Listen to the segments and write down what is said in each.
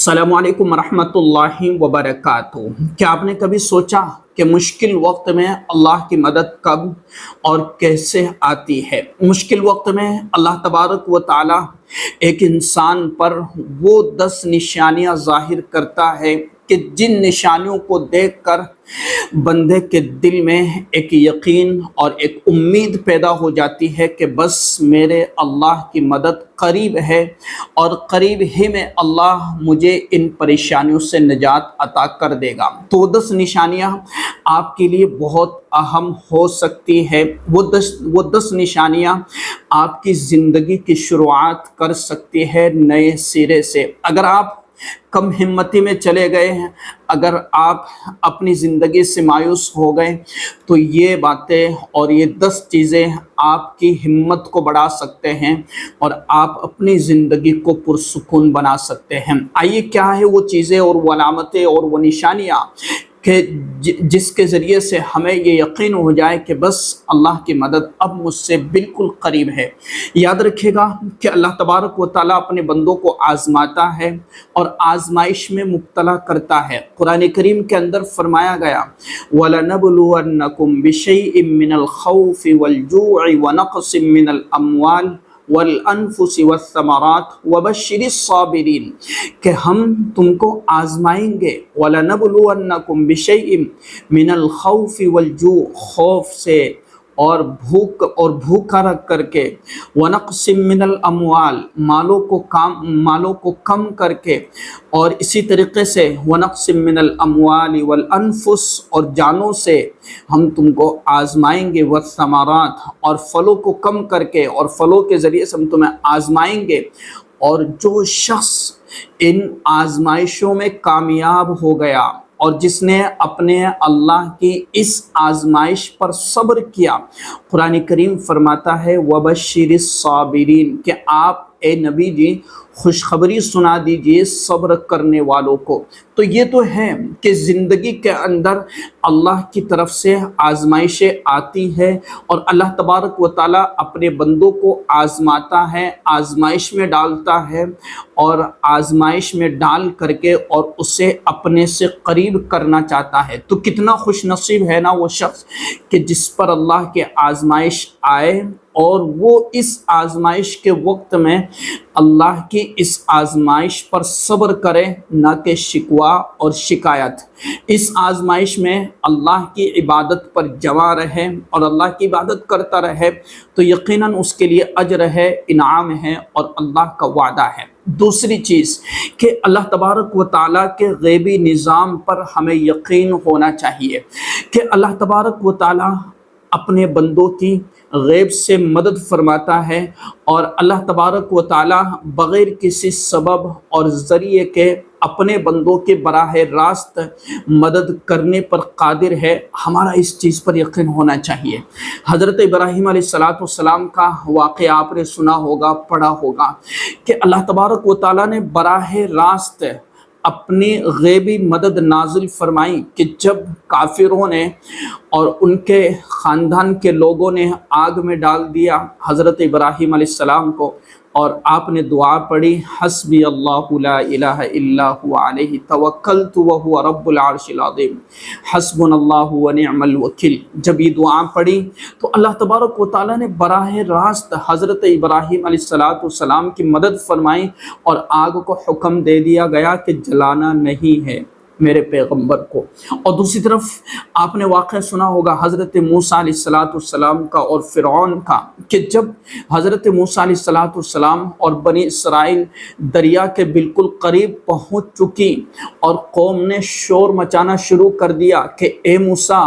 السلام علیکم ورحمۃ اللہ وبرکاتہ۔ کیا آپ نے کبھی سوچا کہ مشکل وقت میں اللہ کی مدد کب اور کیسے آتی ہے؟ مشکل وقت میں اللہ تبارک و تعالی ایک انسان پر وہ 10 نشانیاں ظاہر کرتا ہے کہ جن نشانیوں کو دیکھ کر بندے کے دل میں ایک یقین اور ایک امید پیدا ہو جاتی ہے کہ بس میرے اللہ کی مدد قریب ہے اور قریب ہی میں اللہ مجھے ان پریشانیوں سے نجات عطا کر دے گا۔ تو 10 نشانیاں آپ کے لیے بہت اہم ہو سکتی ہے۔ وہ 10 نشانیاں آپ کی زندگی کی شروعات کر سکتی ہے نئے سرے سے۔ اگر آپ کم ہمتی میں چلے گئے ہیں، اگر آپ اپنی زندگی سے مایوس ہو گئے تو یہ باتیں اور یہ 10 چیزیں آپ کی ہمت کو بڑھا سکتے ہیں اور آپ اپنی زندگی کو پرسکون بنا سکتے ہیں۔ آئیے کیا ہے وہ چیزیں اور وہ علامتیں اور وہ نشانیاں کہ جس کے ذریعے سے ہمیں یہ یقین ہو جائے کہ بس اللہ کی مدد اب مجھ سے بالکل قریب ہے۔ یاد رکھیے گا کہ اللہ تبارک و تعالیٰ اپنے بندوں کو آزماتا ہے اور آزمائش میں مبتلا کرتا ہے۔ قرآن کریم کے اندر فرمایا گیا وَلَنَبْلُوَنَّكُمْ بِشَيْءٍ مِّنَ الْخَوْفِ وَالْجُوعِ وَنَقْصٍ مِّنَ الْأَمْوَالِ والانفس والثمرات وبشر الصابرین، کہ ہم تم کو آزمائیں گے۔ وَلَنَبْلُوَنَّكُمْ بِشَيْءٍ مِّنَ الْخَوْفِ وَالْجُوعِ، خوف سے اور بھوکا رکھ کر کے، وَنَقْصٍ مِّنَ الْأَمْوَالِ، مالوں کو کم کر کے، اور اسی طریقے سے وَنَقْصٍ مِّنَ الْأَمْوَالِ وَالْأَنفُسِ، اور جانوں سے ہم تم کو آزمائیں گے، وَالثَّمَرَاتِ، اور پھلوں کو کم کر کے اور پھلوں کے ذریعے سے ہم تمہیں آزمائیں گے۔ اور جو شخص ان آزمائشوں میں کامیاب ہو گیا اور جس نے اپنے اللہ کی اس آزمائش پر صبر کیا، قرآن کریم فرماتا ہے وَبَشِّرِ الصَّابِرِينَ، کہ آپ اے نبی جی خوشخبری سنا دیجئے صبر کرنے والوں کو۔ تو یہ تو ہے کہ زندگی کے اندر اللہ کی طرف سے آزمائشیں آتی ہے اور اللہ تبارک و تعالیٰ اپنے بندوں کو آزماتا ہے، آزمائش میں ڈالتا ہے، اور آزمائش میں ڈال کر کے اور اسے اپنے سے قریب کرنا چاہتا ہے۔ تو کتنا خوش نصیب ہے نا وہ شخص کہ جس پر اللہ کے آزمائش آئے اور وہ اس آزمائش کے وقت میں اللہ کی اس آزمائش پر صبر کرے، نہ کہ شکوہ اور شکایت۔ اس آزمائش میں اللہ کی عبادت پر جمع رہے اور اللہ کی عبادت کرتا رہے تو یقیناً اس کے لیے اجر ہے، انعام ہے اور اللہ کا وعدہ ہے۔ دوسری چیز کہ اللہ تبارک و تعالیٰ کے غیبی نظام پر ہمیں یقین ہونا چاہیے کہ اللہ تبارک و تعالیٰ اپنے بندوں کی غیب سے مدد فرماتا ہے، اور اللہ تبارک و تعالیٰ بغیر کسی سبب اور ذریعے کے اپنے بندوں کے براہ راست مدد کرنے پر قادر ہے۔ ہمارا اس چیز پر یقین ہونا چاہیے۔ حضرت ابراہیم علیہ السلام کا واقعہ آپ نے سنا ہوگا، پڑھا ہوگا کہ اللہ تبارک و تعالیٰ نے براہ راست اپنی غیبی مدد نازل فرمائی کہ جب کافروں نے اور ان کے خاندان کے لوگوں نے آگ میں ڈال دیا حضرت ابراہیم علیہ السلام کو، اور آپ نے دعا پڑھی حسبی اللہ لا الہ الا هو علیہ توکلت وہو رب العرش العظیم حسبنا اللہ ونعم الوکیل۔ جب یہ دعا پڑھی تو اللہ تبارک و تعالیٰ نے براہ راست حضرت ابراہیم علیہ السلام کی مدد فرمائی اور آگ کو حکم دے دیا گیا کہ جلانا نہیں ہے میرے پیغمبر کو۔ اور دوسری طرف آپ نے واقعہ سنا ہوگا حضرت موسیٰ علیہ السلام کا اور فرعون کا، کہ جب حضرت موسیٰ علیہ السلام اور بنی اسرائیل دریا کے بالکل قریب پہنچ چکی اور قوم نے شور مچانا شروع کر دیا کہ اے موسیٰ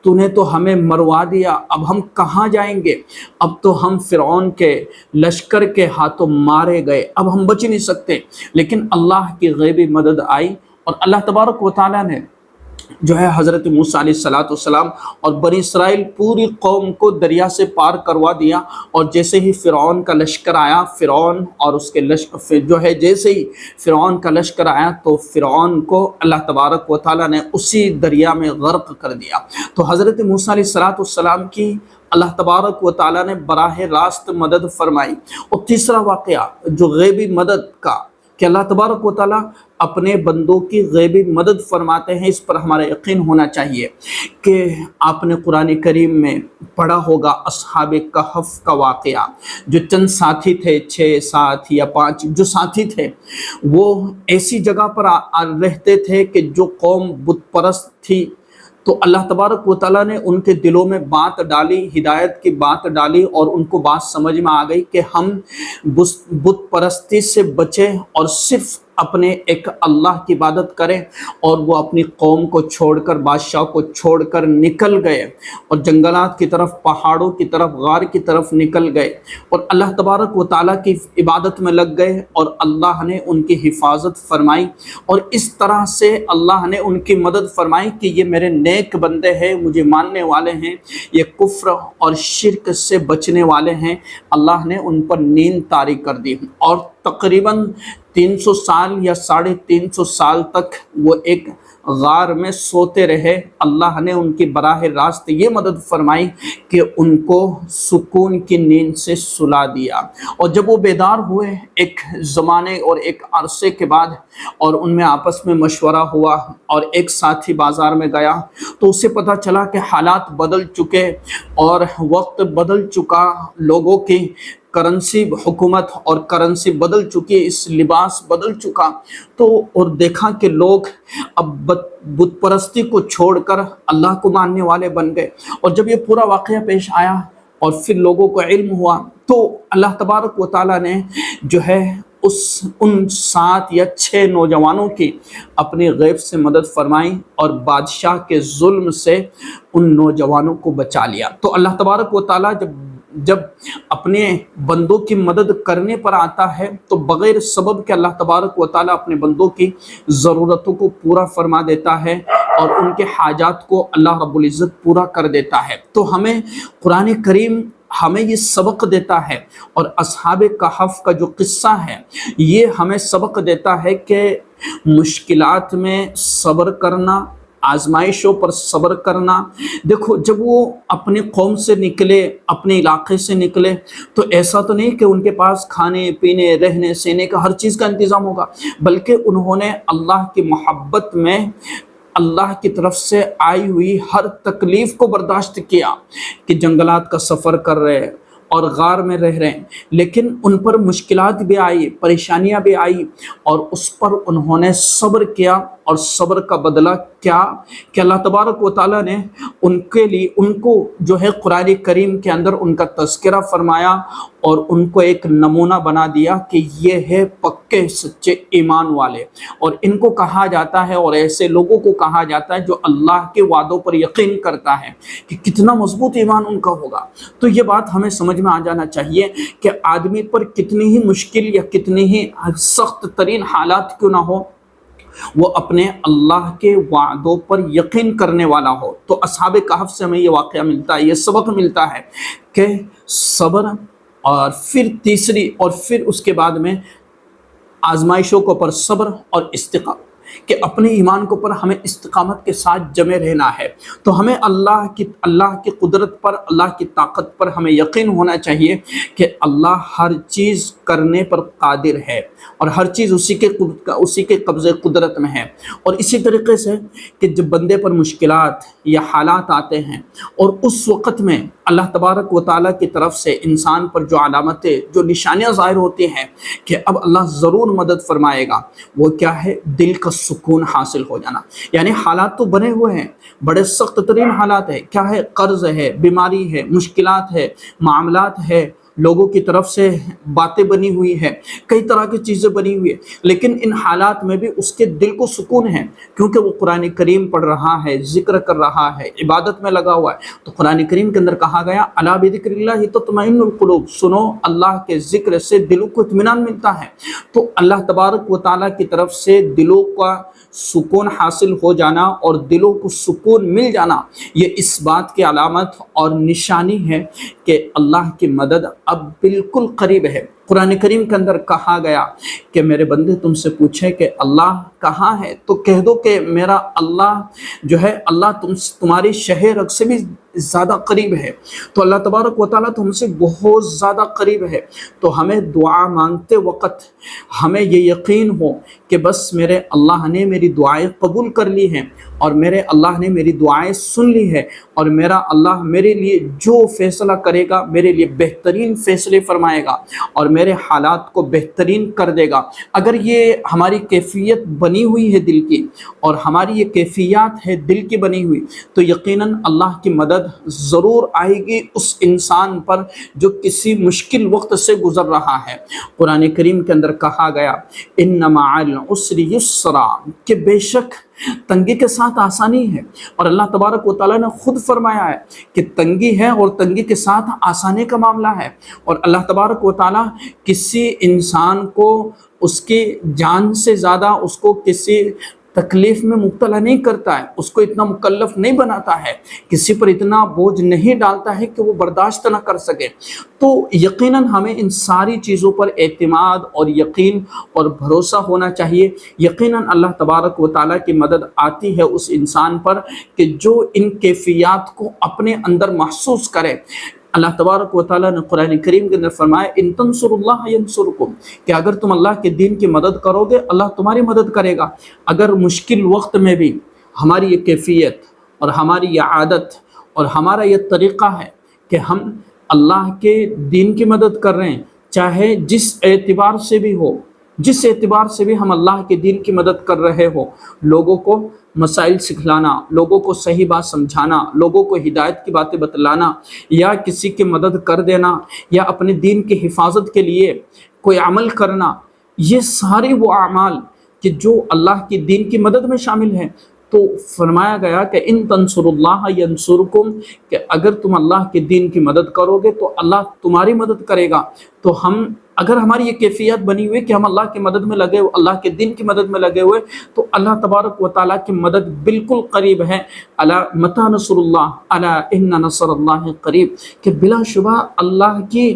تو نے تو ہمیں مروا دیا، اب ہم کہاں جائیں گے؟ اب تو ہم فرعون کے لشکر کے ہاتھوں مارے گئے، اب ہم بچ نہیں سکتے۔ لیکن اللہ کی غیبی مدد آئی اور اللہ تبارک و تعالیٰ نے جو ہے حضرت موسیٰ علیہ السلام اور بنی اسرائیل پوری قوم کو دریا سے پار کروا دیا، اور جیسے ہی فرعون کا لشکر آیا، فرعون اور اس کے لشکر جو ہے جیسے ہی فرعون کا لشکر آیا تو فرعون کو اللہ تبارک و تعالیٰ نے اسی دریا میں غرق کر دیا۔ تو حضرت موسیٰ علیہ السلام کی اللہ تبارک و تعالیٰ نے براہ راست مدد فرمائی۔ اور تیسرا واقعہ جو غیبی مدد کا کہ اللہ تبارک و تعالیٰ اپنے بندوں کی غیبی مدد فرماتے ہیں، اس پر ہمارا یقین ہونا چاہیے۔ کہ آپ نے قرآن کریم میں پڑھا ہوگا اصحاب کہف کا واقعہ، جو چند ساتھی تھے، 6 7 یا 5 جو ساتھی تھے، وہ ایسی جگہ پر رہتے تھے کہ جو قوم بت پرست تھی، تو اللہ تبارک و تعالیٰ نے ان کے دلوں میں بات ڈالی، ہدایت کی بات ڈالی، اور ان کو بات سمجھ میں آ گئی کہ ہم بت پرستی سے بچیں اور صرف اپنے ایک اللہ کی عبادت کریں، اور وہ اپنی قوم کو چھوڑ کر، بادشاہ کو چھوڑ کر نکل گئے، اور جنگلات کی طرف، پہاڑوں کی طرف، غار کی طرف نکل گئے، اور اللہ تبارک و تعالیٰ کی عبادت میں لگ گئے، اور اللہ نے ان کی حفاظت فرمائی، اور اس طرح سے اللہ نے ان کی مدد فرمائی کہ یہ میرے نیک بندے ہیں، مجھے ماننے والے ہیں، یہ کفر اور شرک سے بچنے والے ہیں۔ اللہ نے ان پر نیند طاری کر دی، اور تقریباً 300 سال یا 350 سال تک وہ ایک غار میں سوتے رہے۔ اللہ نے ان کی براہ راست یہ مدد فرمائی کہ ان کو سکون کی نیند سے سلا دیا، اور جب وہ بیدار ہوئے ایک زمانے اور ایک عرصے کے بعد، اور ان میں آپس میں مشورہ ہوا، اور ایک ساتھی بازار میں گیا تو اسے پتہ چلا کہ حالات بدل چکے اور وقت بدل چکا، لوگوں کی کرنسی، حکومت اور کرنسی بدل چکی، اس لباس بدل چکا، تو اور دیکھا کہ لوگ اب بت پرستی کو چھوڑ کر اللہ کو ماننے والے بن گئے۔ اور جب یہ پورا واقعہ پیش آیا اور پھر لوگوں کو علم ہوا، تو اللہ تبارک و تعالیٰ نے جو ہے ان 7 یا 6 نوجوانوں کی اپنی غیب سے مدد فرمائی، اور بادشاہ کے ظلم سے ان نوجوانوں کو بچا لیا۔ تو اللہ تبارک و تعالیٰ جب اپنے بندوں کی مدد کرنے پر آتا ہے تو بغیر سبب کے اللہ تبارک و تعالیٰ اپنے بندوں کی ضرورتوں کو پورا فرما دیتا ہے، اور ان کے حاجات کو اللہ رب العزت پورا کر دیتا ہے۔ تو ہمیں قرآن کریم ہمیں یہ سبق دیتا ہے، اور اصحاب کہف کا جو قصہ ہے یہ ہمیں سبق دیتا ہے کہ مشکلات میں صبر کرنا، آزمائشوں پر صبر کرنا۔ دیکھو، جب وہ اپنی قوم سے نکلے، اپنے علاقے سے نکلے، تو ایسا تو نہیں کہ ان کے پاس کھانے پینے، رہنے سہنے کا ہر چیز کا انتظام ہوگا، بلکہ انہوں نے اللہ کی محبت میں اللہ کی طرف سے آئی ہوئی ہر تکلیف کو برداشت کیا، کہ جنگلات کا سفر کر رہے اور غار میں رہ رہے ہیں، لیکن ان پر مشکلات بھی آئی، پریشانیاں بھی آئی، اور اس پر انہوں نے صبر کیا، اور صبر کا بدلہ کیا کہ اللہ تبارک و تعالیٰ نے ان کے لیے، ان کو جو ہے قرآن کریم کے اندر ان کا تذکرہ فرمایا، اور ان کو ایک نمونہ بنا دیا کہ یہ ہے پکے سچے ایمان والے، اور ان کو کہا جاتا ہے، اور ایسے لوگوں کو کہا جاتا ہے جو اللہ کے وعدوں پر یقین کرتا ہے، کہ کتنا مضبوط ایمان ان کا ہوگا۔ تو یہ بات ہمیں سمجھ میں آ جانا چاہیے کہ آدمی پر کتنی ہی مشکل یا کتنی ہی سخت ترین حالات کیوں نہ ہو، وہ اپنے اللہ کے وعدوں پر یقین کرنے والا ہو۔ تو اصحاب کہف سے ہمیں یہ واقعہ ملتا ہے، یہ سبق ملتا ہے کہ صبر، اور پھر تیسری، اور پھر اس کے بعد میں آزمائشوں کو پر صبر اور استقامت، کہ اپنے ایمان کو پر ہمیں استقامت کے ساتھ جمے رہنا ہے۔ تو ہمیں اللہ کی قدرت پر، اللہ کی طاقت پر ہمیں یقین ہونا چاہیے کہ اللہ ہر چیز کرنے پر قادر ہے، اور ہر چیز اسی کے قبضے قدرت میں ہے۔ اور اسی طریقے سے کہ جب بندے پر مشکلات یا حالات آتے ہیں، اور اس وقت میں اللہ تبارک و تعالیٰ کی طرف سے انسان پر جو علامتیں، جو نشانیاں ظاہر ہوتی ہیں کہ اب اللہ ضرور مدد فرمائے گا، وہ کیا ہے؟ دل کا سکون حاصل ہو جانا۔ یعنی حالات تو بنے ہوئے ہیں، بڑے سخت ترین حالات ہیں، کیا ہے؟ قرض ہے، بیماری ہے، مشکلات ہے، معاملات ہے، لوگوں کی طرف سے باتیں بنی ہوئی ہے، کئی طرح کی چیزیں بنی ہوئی ہے، لیکن ان حالات میں بھی اس کے دل کو سکون ہے، کیونکہ وہ قرآن کریم پڑھ رہا ہے، ذکر کر رہا ہے، عبادت میں لگا ہوا ہے۔ تو قرآن کریم کے اندر کہا گیا الا بذکر اللہ تطمئن القلوب، سنو اللہ کے ذکر سے دلوں کو اطمینان ملتا ہے۔ تو اللہ تبارک و تعالیٰ کی طرف سے دلوں کا سکون حاصل ہو جانا اور دلوں کو سکون مل جانا، یہ اس بات کی علامت اور نشانی ہے کہ اللہ کی مدد اب بالکل قریب ہے۔ قرآن کریم کے اندر کہا گیا کہ میرے بندے تم سے پوچھیں کہ اللہ کہاں ہے، تو کہہ دو کہ میرا اللہ جو ہے، اللہ تمہاری شہ رگ سے بھی زیادہ قریب ہے، تو اللہ تبارک و تعالیٰ تو ہم سے بہت زیادہ قریب ہے۔ تو ہمیں دعا مانگتے وقت ہمیں یہ یقین ہو کہ بس میرے اللہ نے میری دعائیں قبول کر لی ہیں، اور میرے اللہ نے میری دعائیں سن لی ہے، اور میرا اللہ میرے لیے جو فیصلہ کرے گا میرے لیے بہترین فیصلے فرمائے گا، اور میرے حالات کو بہترین کر دے گا۔ اگر یہ ہماری کیفیت بنی ہوئی ہے دل کی، اور ہماری یہ کیفیات ہے دل کی بنی ہوئی، تو یقیناً اللہ کی مدد ضرور آئے گی اس انسان پر جو کسی مشکل وقت سے گزر رہا ہے۔ قرآن کریم کے اندر کہا گیا ان مع العسر یسرا، کہ بے شک تنگی کے ساتھ آسانی ہے، اور اللہ تبارک و تعالیٰ نے خود فرمایا ہے کہ تنگی ہے اور تنگی کے ساتھ آسانی کا معاملہ ہے۔ اور اللہ تبارک و تعالیٰ کسی انسان کو اس کی جان سے زیادہ اس کو کسی تکلیف میں مبتلا نہیں کرتا ہے، اس کو اتنا مکلف نہیں بناتا ہے، کسی پر اتنا بوجھ نہیں ڈالتا ہے کہ وہ برداشت نہ کر سکے۔ تو یقیناً ہمیں ان ساری چیزوں پر اعتماد اور یقین اور بھروسہ ہونا چاہیے۔ یقیناً اللہ تبارک و تعالیٰ کی مدد آتی ہے اس انسان پر کہ جو ان کیفیات کو اپنے اندر محسوس کرے۔ اللہ تبارک و تعالیٰ نے قرآن کریم کے اندر فرمایا ان تنصروا اللہ ینصرکم، کہ اگر تم اللہ کے دین کی مدد کرو گے اللہ تمہاری مدد کرے گا۔ اگر مشکل وقت میں بھی ہماری یہ کیفیت اور ہماری یہ عادت اور ہمارا یہ طریقہ ہے کہ ہم اللہ کے دین کی مدد کر رہے ہیں، چاہے جس اعتبار سے بھی ہو، جس اعتبار سے بھی ہم اللہ کے دین کی مدد کر رہے ہو، لوگوں کو مسائل سکھلانا، لوگوں کو صحیح بات سمجھانا، لوگوں کو ہدایت کی باتیں بتلانا، یا کسی کی مدد کر دینا، یا اپنے دین کی حفاظت کے لیے کوئی عمل کرنا، یہ سارے وہ اعمال کہ جو اللہ کی دین کی مدد میں شامل ہیں۔ تو فرمایا گیا کہ ان تنصروا اللہ ینصرکم، کہ اگر تم اللہ کے دین کی مدد کرو گے تو اللہ تمہاری مدد کرے گا۔ تو ہم اگر ہماری یہ کیفیت بنی ہوئی کہ ہم اللہ کی مدد میں لگے ہوئے، اللہ کے دین کی مدد میں لگے ہوئے، تو اللہ تبارک و تعالیٰ کی مدد بالکل قریب ہے۔ الا متی نصر اللہ الا ان نصر اللہ قریب، کہ بلا شبہ اللہ کی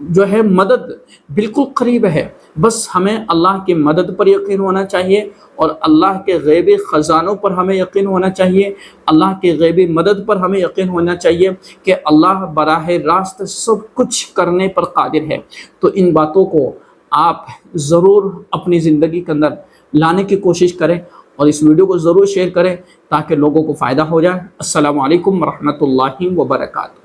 جو ہے مدد بالکل قریب ہے۔ بس ہمیں اللہ کی مدد پر یقین ہونا چاہیے، اور اللہ کے غیبی خزانوں پر ہمیں یقین ہونا چاہیے، اللہ کے غیبی مدد پر ہمیں یقین ہونا چاہیے کہ اللہ براہ راست سب کچھ کرنے پر قادر ہے۔ تو ان باتوں کو آپ ضرور اپنی زندگی کے اندر لانے کی کوشش کریں، اور اس ویڈیو کو ضرور شیئر کریں تاکہ لوگوں کو فائدہ ہو جائے۔ السلام علیکم ورحمۃ اللہ وبرکاتہ۔